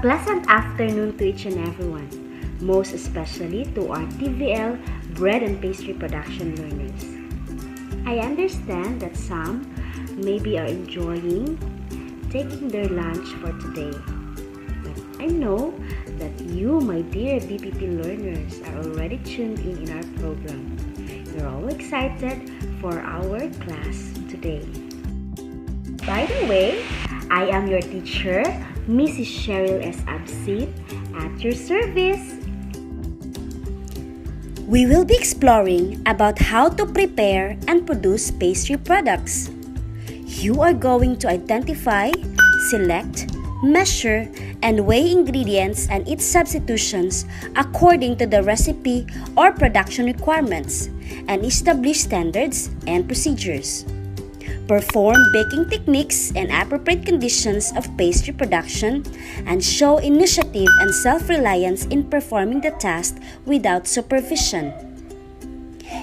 pleasant afternoon to each and everyone, most especially to our TVL bread and pastry production learners. I understand that some maybe are enjoying taking their lunch for today. But I know that you, my dear BPP learners, are already tuned in our program. You're all excited for our class today. By the way, I am your teacher, Mrs. Cheryl S. Absit, at your service. We will be exploring about how to prepare and produce pastry products. You are going to identify, select, measure, and weigh ingredients and its substitutions according to the recipe or production requirements, and establish standards and procedures. Perform baking techniques and appropriate conditions of pastry production, and show initiative and self-reliance in performing the task without supervision.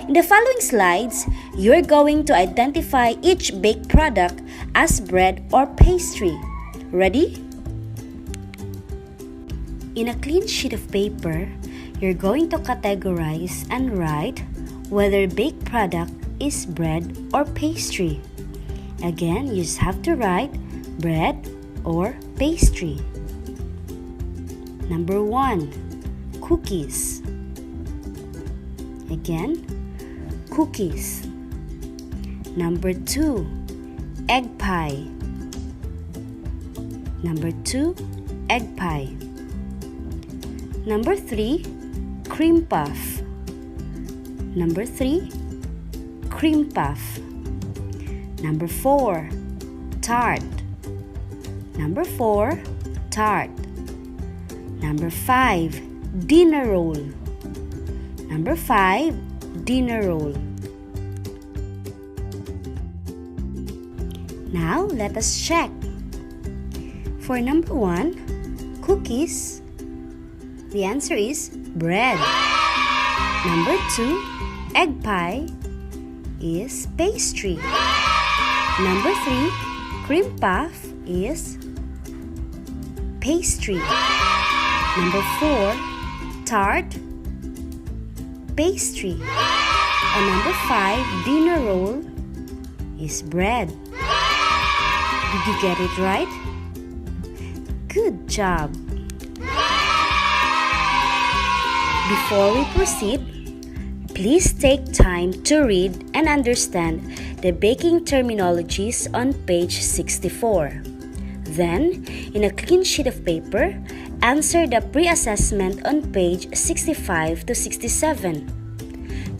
In the following slides, you're going to identify each baked product as bread or pastry. Ready? In a clean sheet of paper, you're going to categorize and write whether baked product is bread or pastry. Again, you just have to write bread or pastry. Number 1, cookies. Again, cookies. Number 2, egg pie. Number 2, egg pie. Number 3, cream puff. Number 3, cream puff. Number 4, tart. Number 4, tart. Number 5, dinner roll. Number 5, dinner roll. Now, let us check. For number 1, cookies, the answer is bread. Number 2, egg pie, is pastry. Number 3, cream puff is pastry. Number 4, tart, pastry. And number 5, dinner roll is bread. Did you get it right? Good job! Before we proceed, please take time to read and understand the baking terminologies on page 64. Then, in a clean sheet of paper, answer the pre-assessment on page 65 to 67.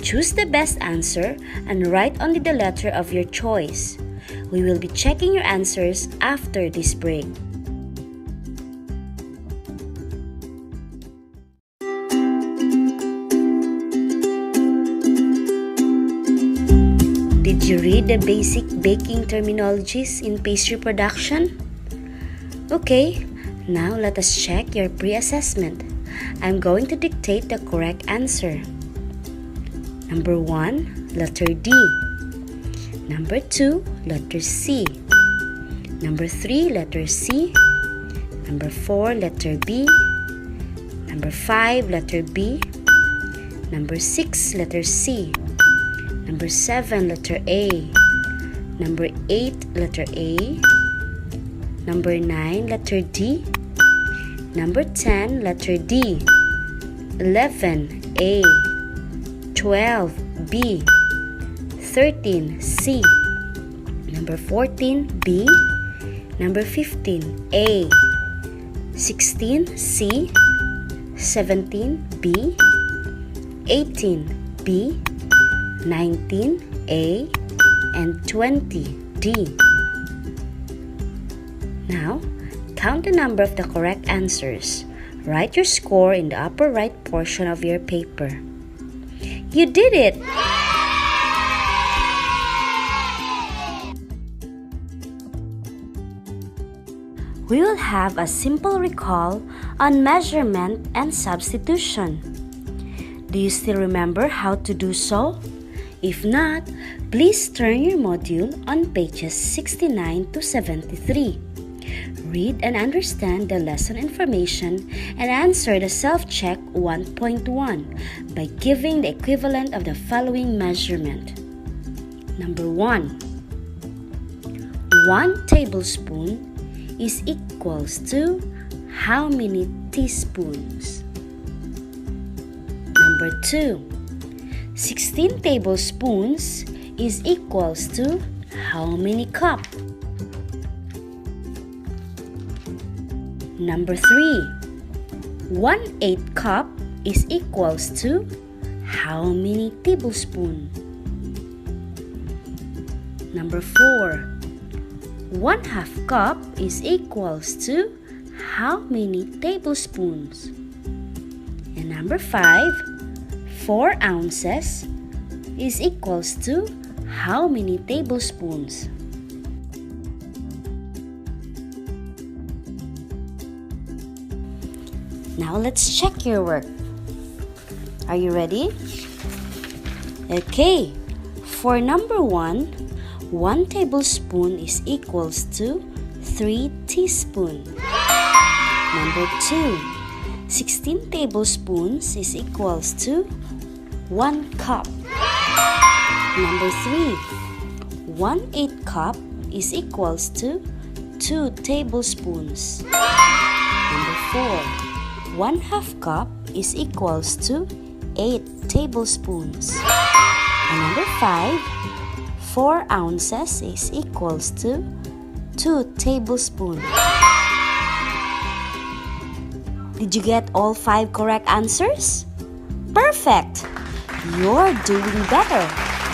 Choose the best answer and write only the letter of your choice. We will be checking your answers after this break. Did you read the basic baking terminologies in pastry production? Okay, now let us check your pre-assessment. I'm going to dictate the correct answer. Number 1, letter D. Number 2, letter C. Number 3, letter C. Number 4, letter B. Number 5, letter B. Number 6, letter C. Number 7, letter A. Number 8, letter A. Number 9, letter D. Number 10, letter D. 11, A. 12, B. 13, C. Number 14, B. Number 15, A. 16, C. 17, B. 18, B. 19, A, and 20, D. Now, count the number of the correct answers. Write your score in the upper right portion of your paper. You did it! We will have a simple recall on measurement and substitution. Do you still remember how to do so? If not, please turn your module on pages 69 to 73. Read and understand the lesson information and answer the self-check 1.1 by giving the equivalent of the following measurement. Number 1. 1 tablespoon is equals to how many teaspoons? Number 2. 16 tablespoons is equals to how many cups? Number 3. 1/8 cup is equals to how many tablespoons? Number 4. 1/2 cup is equals to how many tablespoons? And number 5. 4 ounces is equals to how many tablespoons? Now let's check your work. Are you ready? Okay. For number 1, 1 tablespoon is equals to 3 teaspoons. Number 2, 16 tablespoons is equals to 1 cup. Number 3, 1/8 cup is equals to 2 tablespoons. Number 4, 1/2 cup is equals to 8 tablespoons. And number 5, 4 ounces is equals to 2 tablespoons. Did you get all 5 correct answers? Perfect! You're doing better.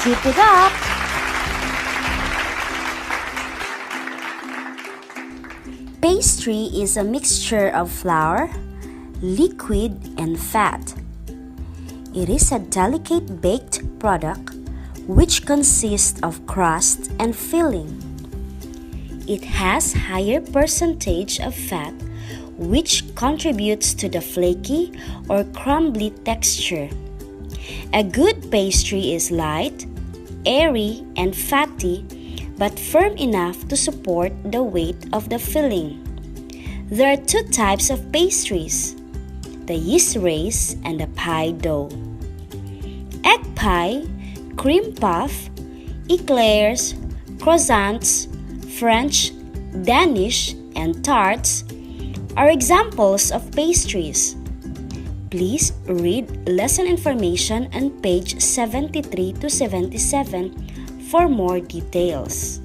Keep it up! Pastry is a mixture of flour, liquid, and fat. It is a delicate baked product which consists of crust and filling. It has higher percentage of fat which contributes to the flaky or crumbly texture. A good pastry is light, airy, and fatty, but firm enough to support the weight of the filling. There are 2 types of pastries, the yeast race and the pie dough. Egg pie, cream puff, eclairs, croissants, French, Danish, and tarts are examples of pastries. Please read lesson information on page 73 to 77 for more details.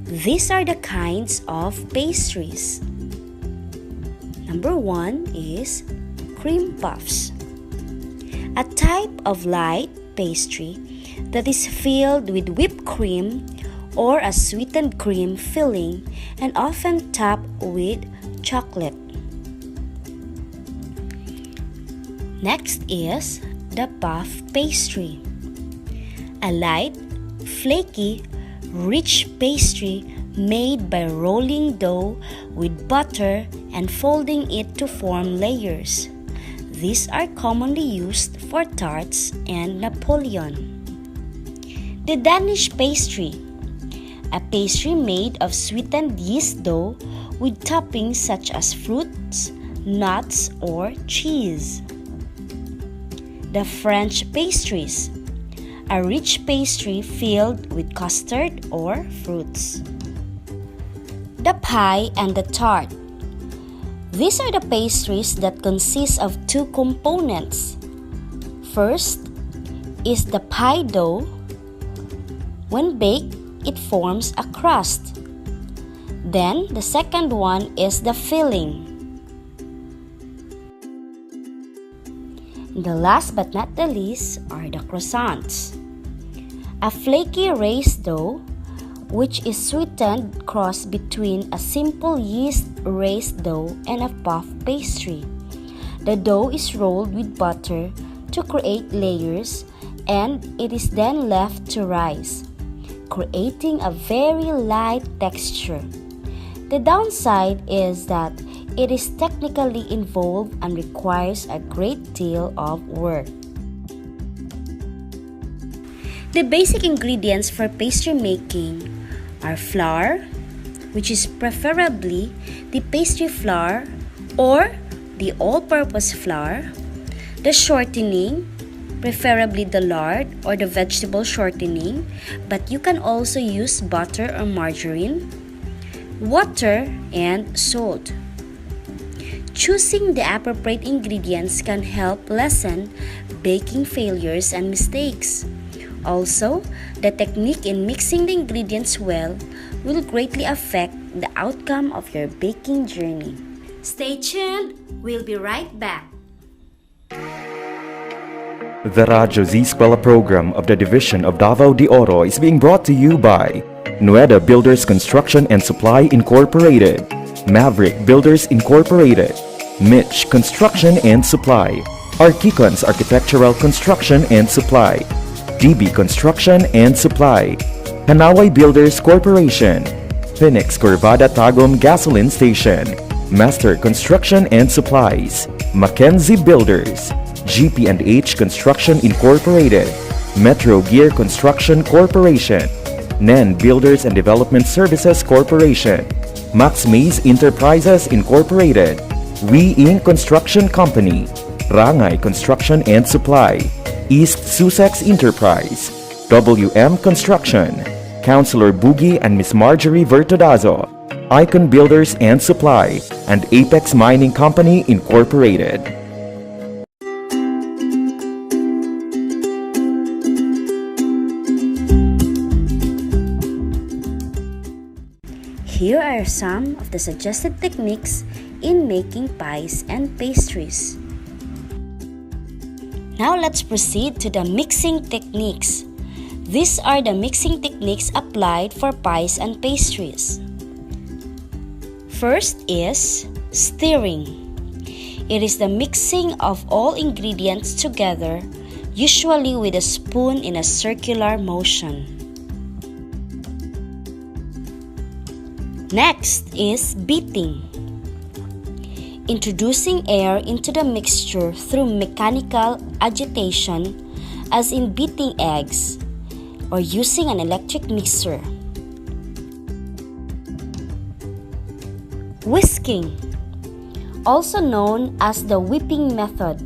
These are the kinds of pastries. Number 1 is cream puffs, a type of light pastry that is filled with whipped cream or a sweetened cream filling and often topped with chocolate. Next is the puff pastry, a light, flaky, rich pastry made by rolling dough with butter and folding it to form layers. These are commonly used for tarts and Napoleon. The Danish pastry, a pastry made of sweetened yeast dough with toppings such as fruits, nuts, or cheese. The French pastries, a rich pastry filled with custard or fruits. The pie and the tart. These are the pastries that consist of 2 components. First is the pie dough. When baked, it forms a crust. Then the second one is the filling. The last but not the least are the croissants, a flaky raised dough which is sweetened cross between a simple yeast raised dough and a puff pastry. The dough is rolled with butter to create layers and it is then left to rise, creating a very light texture. The downside is that it is technically involved and requires a great deal of work. The basic ingredients for pastry making are flour, which is preferably the pastry flour or the all-purpose flour, the shortening, preferably the lard or the vegetable shortening, but you can also use butter or margarine, water, and salt. Choosing the appropriate ingredients can help lessen baking failures and mistakes. Also, the technique in mixing the ingredients well will greatly affect the outcome of your baking journey. Stay tuned, we'll be right back. The Radyo Z Eskwela program of the Division of Davao de Oro is being brought to you by Nueda Builders Construction and Supply Incorporated, Maverick Builders Incorporated, Mitch Construction and Supply, Archicons Architectural Construction and Supply, DB Construction and Supply, Hanaway Builders Corporation, Phoenix Corvada Tagum Gasoline Station, Master Construction and Supplies, Mackenzie Builders, GP&H Construction Incorporated, Metro Gear Construction Corporation, NEN Builders and Development Services Corporation, Max Mays Enterprises Incorporated, We Inc. Construction Company, Rangay Construction and Supply, East Sussex Enterprise, WM Construction, Councilor Boogie and Miss Marjorie Vertodazo, Icon Builders and Supply, and Apex Mining Company Incorporated. Here are some of the suggested techniques in making pies and pastries. Now let's proceed to the mixing techniques. These are the mixing techniques applied for pies and pastries. First is stirring. It is the mixing of all ingredients together, usually with a spoon in a circular motion. Next is beating. Introducing air into the mixture through mechanical agitation, as in beating eggs, or using an electric mixer. Whisking, also known as the whipping method,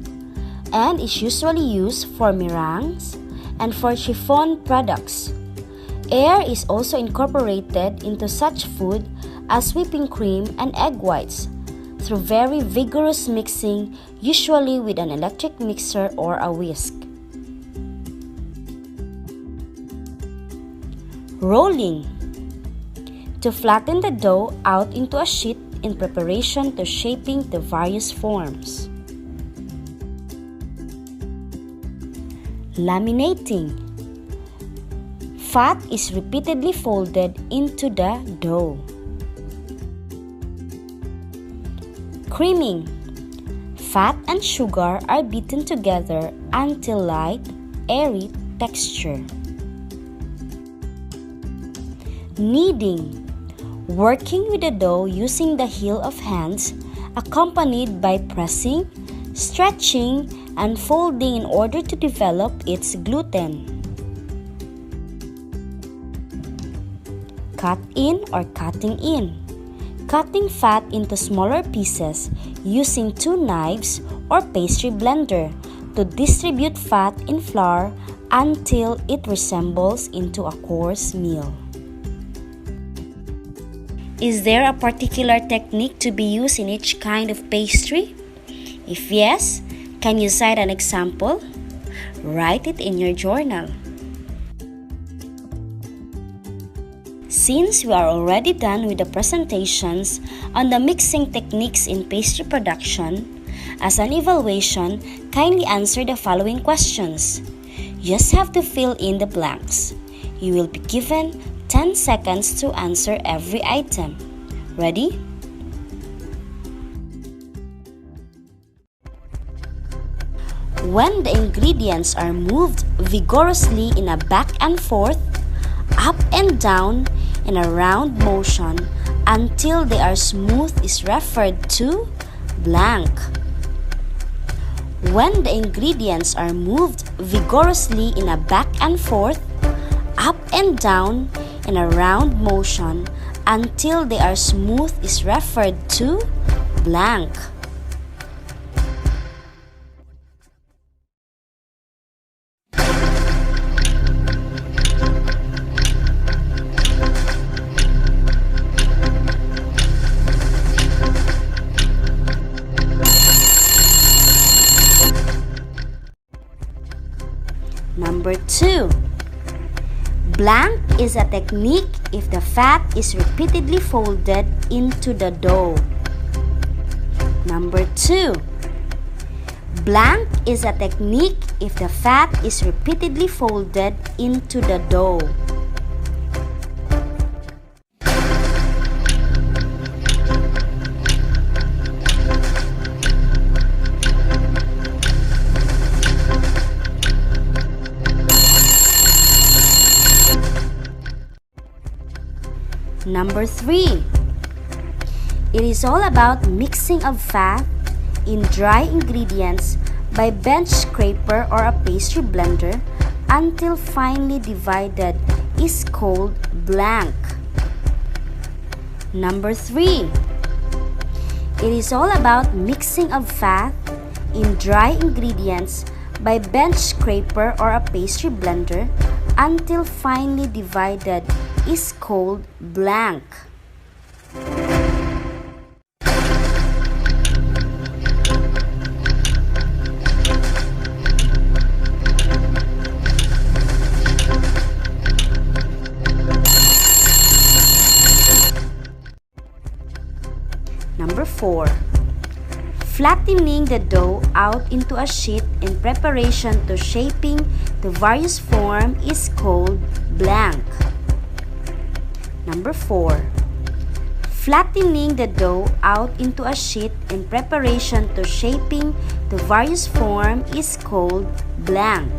and is usually used for meringues and for chiffon products. Air is also incorporated into such food as whipping cream and egg whites through very vigorous mixing, usually with an electric mixer or a whisk. Rolling, to flatten the dough out into a sheet in preparation to shaping the various forms. Laminating, fat is repeatedly folded into the dough. Creaming, fat and sugar are beaten together until light, airy texture. Kneading, working with the dough using the heel of hands, accompanied by pressing, stretching, and folding in order to develop its gluten. Cut in or cutting in, cutting fat into smaller pieces using two knives or pastry blender to distribute fat in flour until it resembles into a coarse meal. Is there a particular technique to be used in each kind of pastry? If yes, can you cite an example? Write it in your journal. Since we are already done with the presentations on the mixing techniques in pastry production, as an evaluation, kindly answer the following questions. You just have to fill in the blanks. You will be given 10 seconds to answer every item. Ready? When the ingredients are moved vigorously in a back and forth, up and down, in a round motion until they are smooth is referred to blank. When the ingredients are moved vigorously in a back and forth, up and down, in a round motion until they are smooth is referred to blank. Number 2. Blank is a technique if the fat is repeatedly folded into the dough. Number 2. Blank is a technique if the fat is repeatedly folded into the dough. Number 3. It is all about mixing of fat in dry ingredients by bench scraper or a pastry blender until finely divided is called blank. Number 3. It is all about mixing of fat in dry ingredients by bench scraper or a pastry blender until finely divided is called blank. Number 4. Flattening the dough out into a sheet in preparation to shaping the various form is called blank. Number 4. Flattening the dough out into a sheet in preparation to shaping the various form is called blank.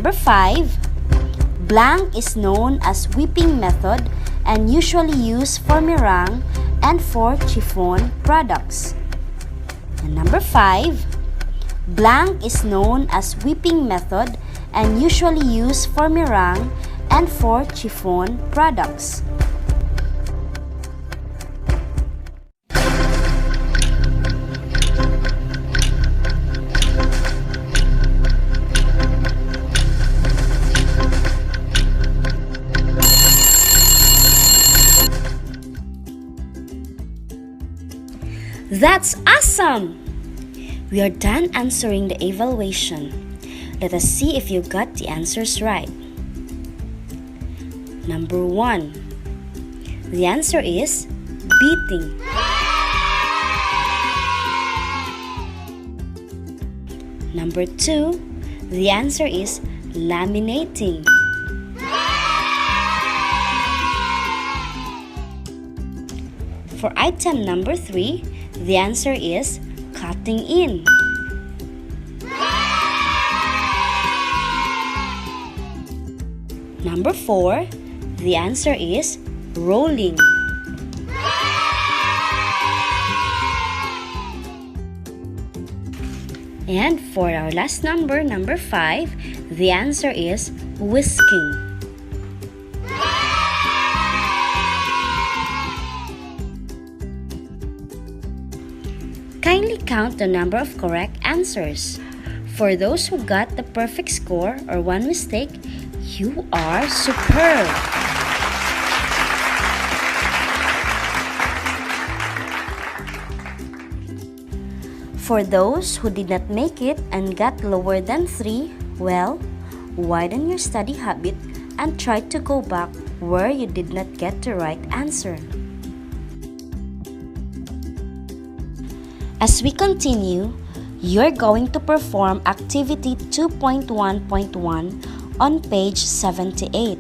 Number 5. Blank is known as whipping method and usually used for meringue and for chiffon products. And number 5. Blank is known as whipping method and usually used for meringue and for chiffon products. That's awesome! We are done answering the evaluation. Let us see if you got the answers right. Number 1. The answer is beating. Number 2. The answer is laminating. For item number 3, the answer is cutting in. Number 4, the answer is rolling. And for our last number, number 5, the answer is whisking. Kindly count the number of correct answers. For those who got the perfect score or one mistake, you are superb! For those who did not make it and got lower than 3, well, widen your study habit and try to go back where you did not get the right answer. As we continue, you're going to perform activity 2.1.1 on page 78.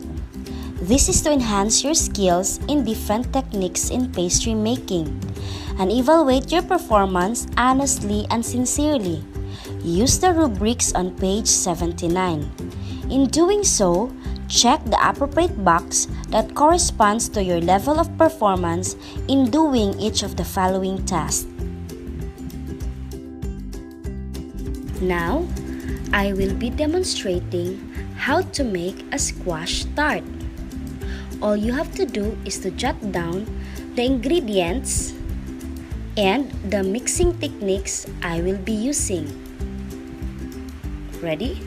This is to enhance your skills in different techniques in pastry making and evaluate your performance honestly and sincerely. Use the rubrics on page 79. In doing so, check the appropriate box that corresponds to your level of performance in doing each of the following tasks. Now, I will be demonstrating how to make a squash tart. All you have to do is to jot down the ingredients and the mixing techniques I will be using. Ready?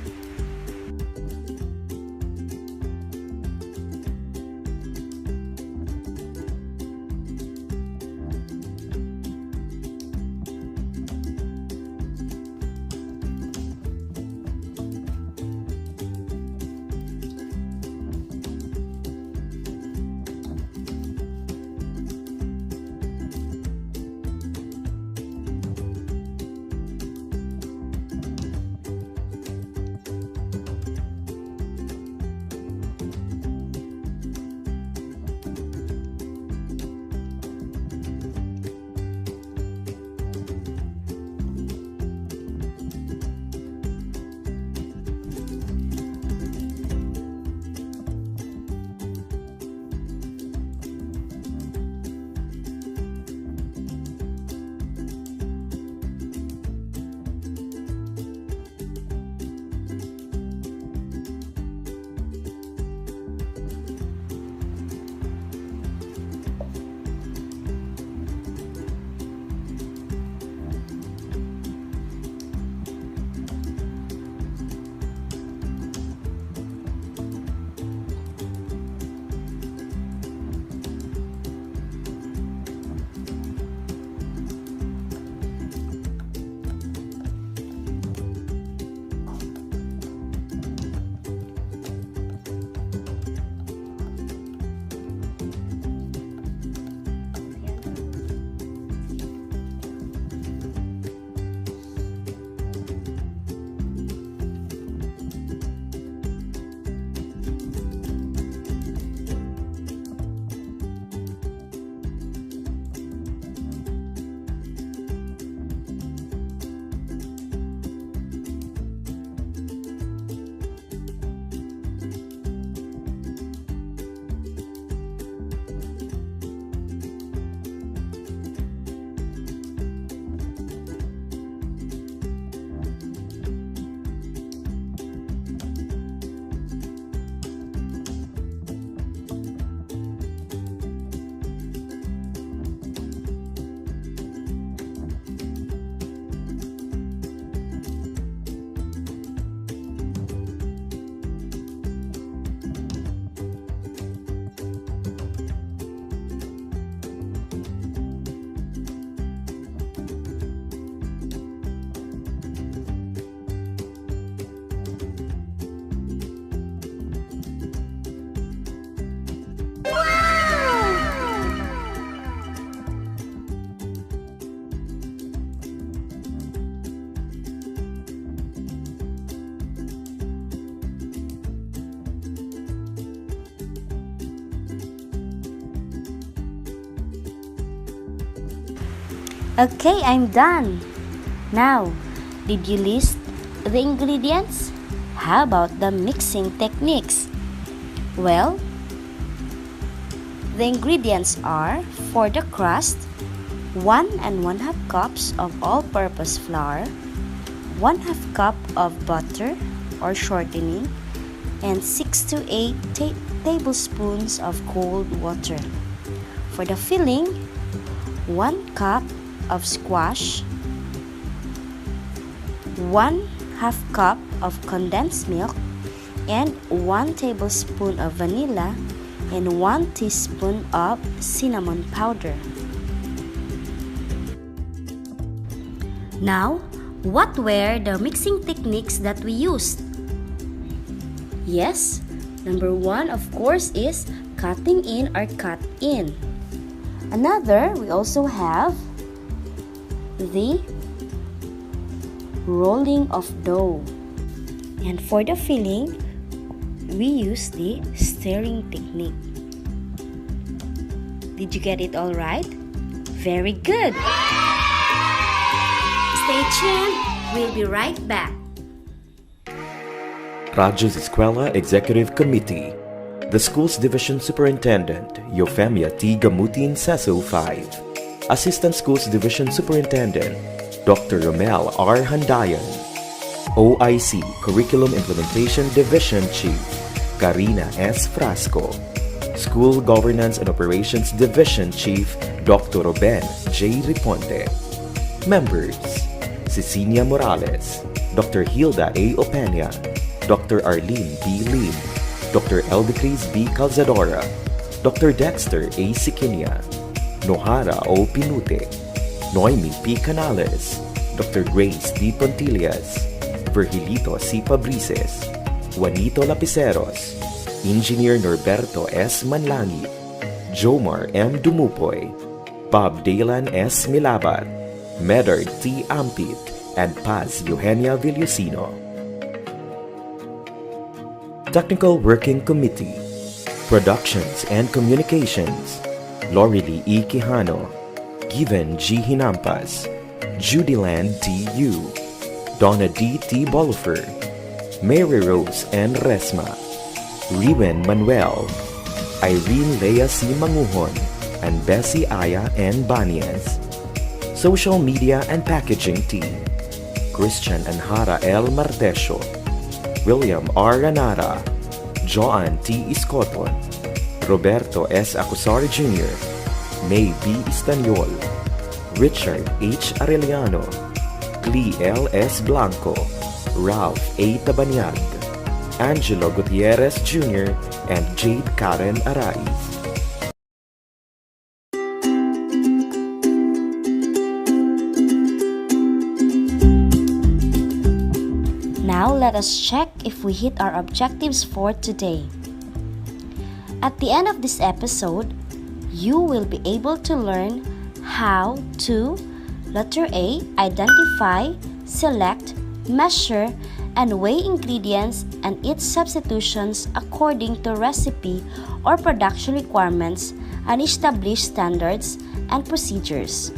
Okay, I'm done. Now, did you list the ingredients? How about the mixing techniques? Well, the ingredients are, for the crust, 1 and 1/2 cups of all-purpose flour, 1/2 cup of butter or shortening, and 6 to 8 tablespoons of cold water. For the filling, 1 cup of squash, 1/2 cup of condensed milk, and 1 tablespoon of vanilla and 1 teaspoon of cinnamon powder. Now, what were the mixing techniques that we used? Yes, number 1 of course is cutting in or cut in. Another, we also have the rolling of dough. And for the filling, we use the stirring technique. Did you get it all right? Very good! Stay tuned, we'll be right back. Radyo's Eskwela Executive Committee, the School's Division Superintendent, Eufemia T. Gamutin Seso 5, Assistant Schools Division Superintendent, Dr. Romel R. Handayan, OIC Curriculum Implementation Division Chief, Karina S. Frasco, School Governance and Operations Division Chief, Dr. Ruben J. Riponte. Members: Cecilia Morales, Dr. Hilda A. Opeña, Dr. Arlene B. Lim, Dr. Eldecris B. Calzadora, Dr. Dexter A. Siquinia, Nohara O. Pinute, Noemi P. Canales, Dr. Grace D. Pontillas, Virgilito C. Fabrices, Juanito Lapiceros, Engineer Norberto S. Manlangi, Jomar M. Dumupoy, Bob Dalan S. Milabat, Medard T. Ampit, and Paz Eugenia Villusino. Technical Working Committee, Productions and Communications, Lorely E. Quijano, Given G. Hinampas, Judyland T. U, Donna D. T. Bolifer, Mary Rose N. Resma, Riwen Manuel, Irene Lea C. Manguhon, and Bessie Aya N. Banias. Social Media and Packaging Team, Christian Anhara L. Martesio, William R. Ranara, Joan T. Iscoton, Roberto S. Acusar Jr., May B. Istanyol, Richard H. Arellano, Clee L. S. Blanco, Ralph A. Tabanyag, Angelo Gutierrez Jr., and Jade Karen Araiz. Now let us check if we hit our objectives for today. At the end of this episode, you will be able to learn how to: letter A, identify, select, measure, and weigh ingredients and its substitutions according to recipe or production requirements and establish standards and procedures.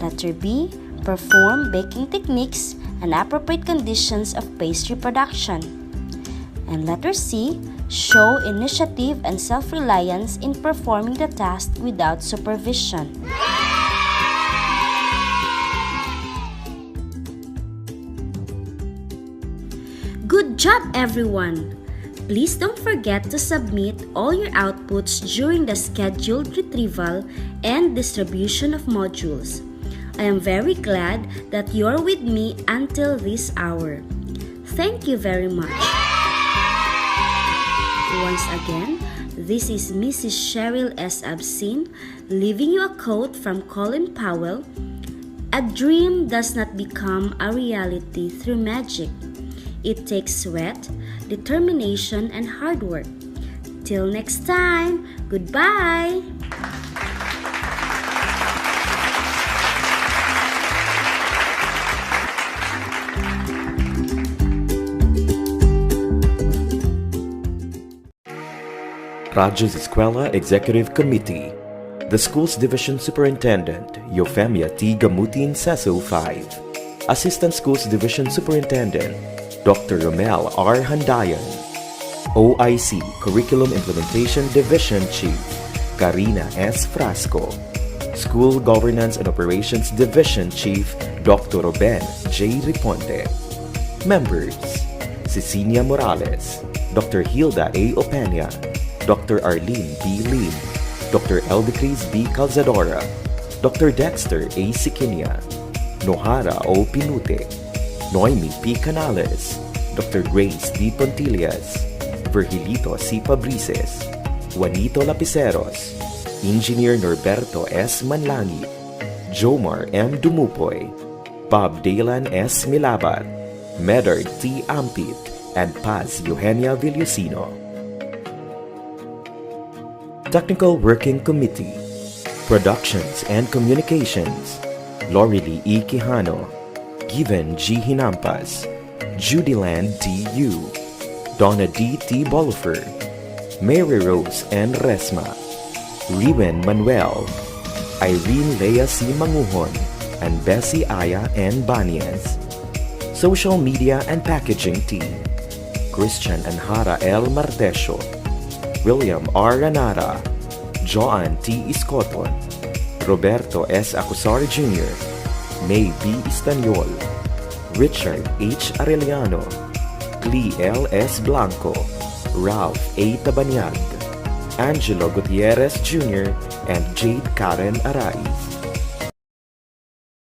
Letter B, perform baking techniques and appropriate conditions of pastry production. And letter C, show initiative and self-reliance in performing the task without supervision. Good job, everyone! Please don't forget to submit all your outputs during the scheduled retrieval and distribution of modules. I am very glad that you are with me until this hour. Thank you very much. Once again, this is Mrs. Cheryl S. Absin, leaving you a quote from Colin Powell: "A dream does not become a reality through magic. It takes sweat, determination, and hard work." Till next time, goodbye! Radyo's Eskwela Executive Committee, the School's Division Superintendent, Eufemia T. Gamutin Seso 5, Assistant Schools Division Superintendent, Dr. Romel R. Handayan, OIC Curriculum Implementation Division Chief, Karina S. Frasco, School Governance and Operations Division Chief, Dr. Ruben J. Riponte. Members: Cecilia Morales, Dr. Hilda A. Opeña, Dr. Arlene B. Lim, Dr. Eldecris B. Calzadora, Dr. Dexter A. Siquinia, Nohara O. Pinute, Noemi P. Canales, Dr. Grace D. Pontillas, Virgilito C. Fabrices, Juanito Lapiceros, Engineer Norberto S. Manlangi, Jomar M. Dumupoy, Bob Dalan S. Milabat, Medard T. Ampit, and Paz Eugenia Villusino. Technical Working Committee, Productions and Communications, Lorely E. Quijano, Given G. Hinampas, Judyland T. U, Donna D. T. Bolifer, Mary Rose N. Resma, Riwen Manuel, Irene Lea C. Manguhon, and Bessie Aya N. Banias. Social Media and Packaging Team, Christian Anhara L. Martesio, William R. Ranara, Joan T. Iscoton, Roberto S. Acusar Jr., May B. Istanyol, Richard H. Arellano, Clee L. S. Blanco, Ralph A. Tabanyag, Angelo Gutierrez Jr., and Jade Karen Arai.